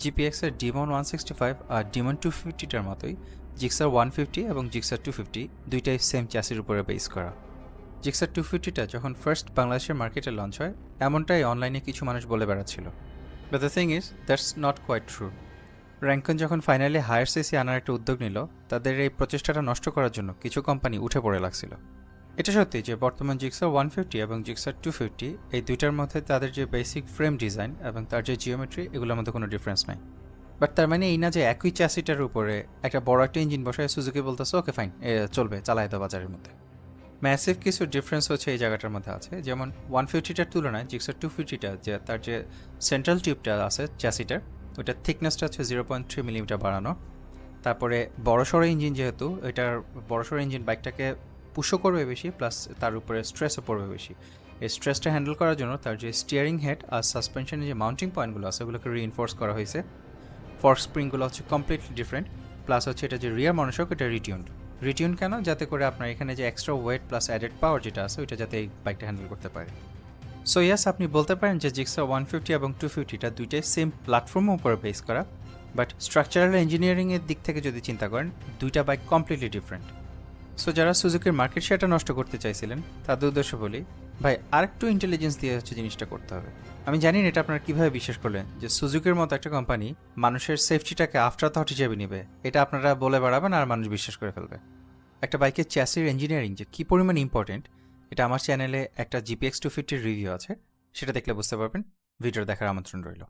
জিপিএক্সের Demon 165 আর Demon 250টার মতোই Gixxer 150 এবং Gixxer 250 দুইটাই সেম চ্যাসির উপরে বেস করা। জিক্সার 250টা যখন ফার্স্ট বাংলাদেশের মার্কেটে লঞ্চ হয় এমনটাই অনলাইনে কিছু মানুষ বলে বেড়াচ্ছিল, but the thing is that's not quite true. র্যাঙ্কন যখন ফাইনালি হায়ার সিসি আনার একটা উদ্যোগ নিল, তাদের এই প্রচেষ্টাটা নষ্ট করার জন্য কিছু কোম্পানি উঠে পড়ে লাগছিল। এটা সত্যি যে বর্তমান জিক্সার 150 এবং জিক্সার 250 এই দুইটার মধ্যে তাদের যে বেসিক ফ্রেম ডিজাইন এবং তার যে জিওমেট্রি এগুলোর মধ্যে কোনো ডিফারেন্স নাই। বাট তার মানে এই না যে একই চ্যাসিটার উপরে একটা বড় একটা ইঞ্জিন বসায় সুজুকি বলতেছে ওকে ফাইন চলবে, চালায় দাও বাজারের মধ্যে। ম্যাসিভ কিছু ডিফারেন্স হচ্ছে এই জায়গাটার মধ্যে আছে, যেমন 150টার তুলনায় জিক্সার 250টা যে তার যে সেন্ট্রাল টিউবটা আছে চ্যাসিটার, ওইটার থিকনেসটা হচ্ছে 0.3 মিলিমিটার বাড়ানো। তারপরে বড়সড় ইঞ্জিন, যেহেতু এটার বড়সড় ইঞ্জিন বাইকটাকে পুশও করবে বেশি, প্লাস তার উপরে স্ট্রেসও পড়বে বেশি। এই স্ট্রেসটা হ্যান্ডেল করার জন্য তার যে স্টিয়ারিং হেড আর সাসপেনশনের যে মাউন্টিং পয়েন্টগুলো আছে ওগুলোকে রিইনফোর্স করা হয়েছে। ফর্ক স্প্রিংগুলো হচ্ছে কমপ্লিটলি ডিফারেন্ট, প্লাস হচ্ছে এটা যে রিয়ার মনোশক এটা রিটিউন কেন, যাতে করে আপনার এখানে যে এক্সট্রা ওয়েট প্লাস অ্যাডেড পাওয়ার যেটা আছে ওইটা যাতে এই বাইকটা হ্যান্ডেল করতে পারে। সো ইয়াস, আপনি বলতে পারেন যে জিক্সার 150 এবং 250টা দুইটাই সেম প্ল্যাটফর্মের উপরে বেস করা, বাট স্ট্রাকচারাল ইঞ্জিনিয়ারিংয়ের দিক থেকে যদি চিন্তা করেন দুইটা বাইক কমপ্লিটলি ডিফারেন্ট। সো যারা সুজুকির মার্কেট শেয়ারটা নষ্ট করতে চাইছিলেন তাদের উদ্দেশ্য বলি, ভাই আরেকটু ইন্টেলিজেন্স দিয়ে হচ্ছে জিনিসটা করতে হবে। আমি জানি না এটা আপনারা কীভাবে বিশ্বাস করলেন যে সুজুকির মতো একটা কোম্পানি মানুষের সেফটিটাকে আফটার থট হিসেবে নেবে, এটা আপনারা বলে বেড়াবেন আর মানুষ বিশ্বাস করে ফেলবে। একটা বাইকের চ্যাসির ইঞ্জিনিয়ারিং যে কী পরিমাণ ইম্পর্টেন্ট, এটা আমার চ্যানেলে একটা জিপিএক্স 250 রিভিউ আছে, সেটা দেখলে বুঝতে পারবেন। ভিডিও দেখার আমন্ত্রণ রইল।